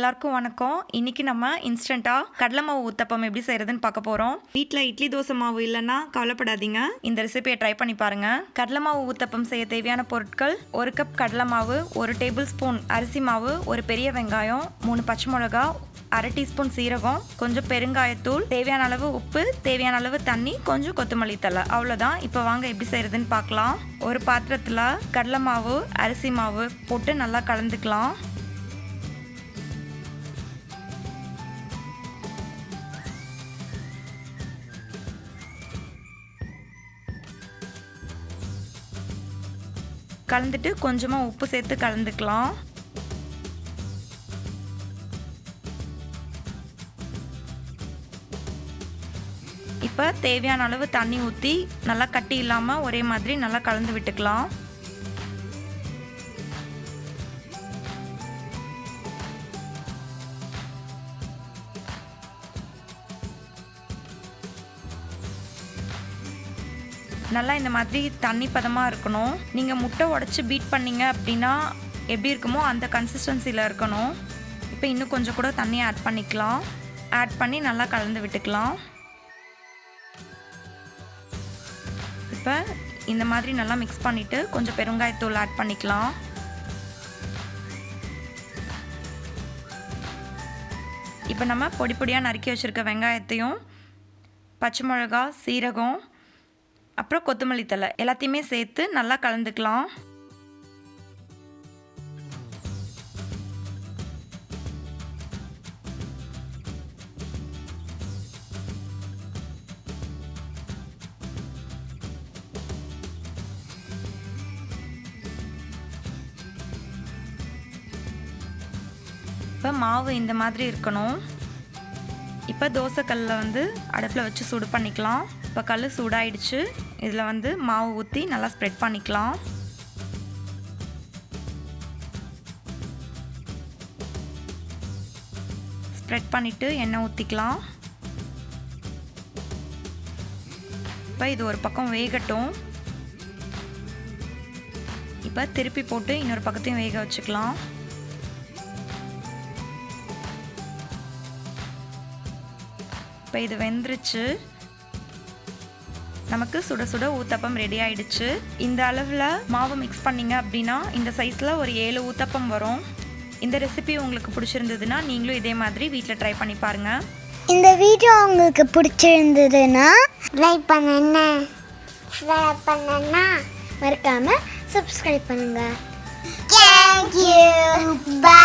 எல்லாருக்கும் வணக்கம். இன்னைக்கு நம்ம இன்ஸ்டண்ட்டாக கடலை மாவு ஊத்தப்பம் எப்படி செய்கிறதுன்னு பார்க்க போகிறோம். வீட்டில் இட்லி தோசை மாவு இல்லைன்னா கவலைப்படாதீங்க, இந்த ரெசிபியை ட்ரை பண்ணி பாருங்கள். கடலை மாவு ஊத்தப்பம் செய்ய தேவையான பொருட்கள்: 1 கப் கடலை மாவு, 1 டேபிள் ஸ்பூன் அரிசி மாவு, ஒரு பெரிய வெங்காயம், 3 பச்சை மிளகா, அரை டீஸ்பூன் சீரகம், கொஞ்சம் பெருங்காயத்தூள், தேவையான அளவு உப்பு, தேவையான அளவு தண்ணி, கொஞ்சம் கொத்தமல்லி தழை. அவ்வளோதான். இப்போ வாங்க எப்படி செய்கிறதுன்னு பார்க்கலாம். ஒரு பாத்திரத்தில் கடலை மாவு, அரிசி மாவு போட்டு நல்லா கலந்துக்கலாம். கலந்துட்டு கொஞ்சமாக உப்பு சேர்த்து கலந்துக்கலாம். இப்போ தேவையான அளவு தண்ணி ஊற்றி நல்லா கட்டி இல்லாமல் ஒரே மாதிரி நல்லா கலந்து விட்டுக்கலாம். நல்லா இந்த மாதிரி தண்ணி பதமாக இருக்கணும். நீங்கள் முட்டை உடச்சி பீட் பண்ணிங்க அப்படின்னா எப்படி இருக்குமோ அந்த கன்சிஸ்டன்சியில் இருக்கணும். இப்போ இன்னும் கொஞ்சம் கூட தண்ணியை ஆட் பண்ணிக்கலாம். ஆட் பண்ணி நல்லா கலந்து விட்டுக்கலாம். இப்போ இந்த மாதிரி நல்லா மிக்ஸ் பண்ணிவிட்டு கொஞ்சம் பெருங்காயத்தூள் ஆட் பண்ணிக்கலாம். இப்போ நம்ம பொடி பொடியாக நறுக்கி வச்சுருக்க வெங்காயத்தையும் பச்சை மிளகா, சீரகம், அப்புறம் கொத்தமல்லி தழை எல்லாத்தையுமே சேர்த்து நல்லா கலந்துக்கலாம். இப்போ மாவு இந்த மாதிரி இருக்கணும். இப்போ தோசைக்கல்லில் அடுப்பில் வச்சு சூடு பண்ணிக்கலாம். இப்போ கல் சூடாயிடுச்சு. இதில் மாவு ஊற்றி நல்லா ஸ்ப்ரெட் பண்ணிக்கலாம். ஸ்ப்ரெட் பண்ணிவிட்டு எண்ணெய் ஊற்றிக்கலாம். இப்போ இது ஒரு பக்கம் வேகட்டும். இப்போ திருப்பி போட்டு இன்னொரு பக்கத்தையும் வேக வச்சுக்கலாம். இப்போ இது வெந்துருச்சு. நமக்கு சுட சுட ஊத்தப்பம் ரெடி ஆயிடுச்சு. இந்த அளவில் மாவு மிக்ஸ் பண்ணிங்க அப்படின்னா இந்த சைஸில் ஒரு 7 ஊத்தப்பம் வரும். இந்த ரெசிபி உங்களுக்கு பிடிச்சிருந்ததுன்னா நீங்களும் இதே மாதிரி வீட்டில் ட்ரை பண்ணி பாருங்கள். இந்த வீடியோ உங்களுக்கு பிடிச்சிருந்ததுன்னா லைக் பண்ணுங்க, ஷேர் பண்ணுங்க, மறக்காம சப்ஸ்கிரைப் பண்ணுங்க. Thank you. Bye.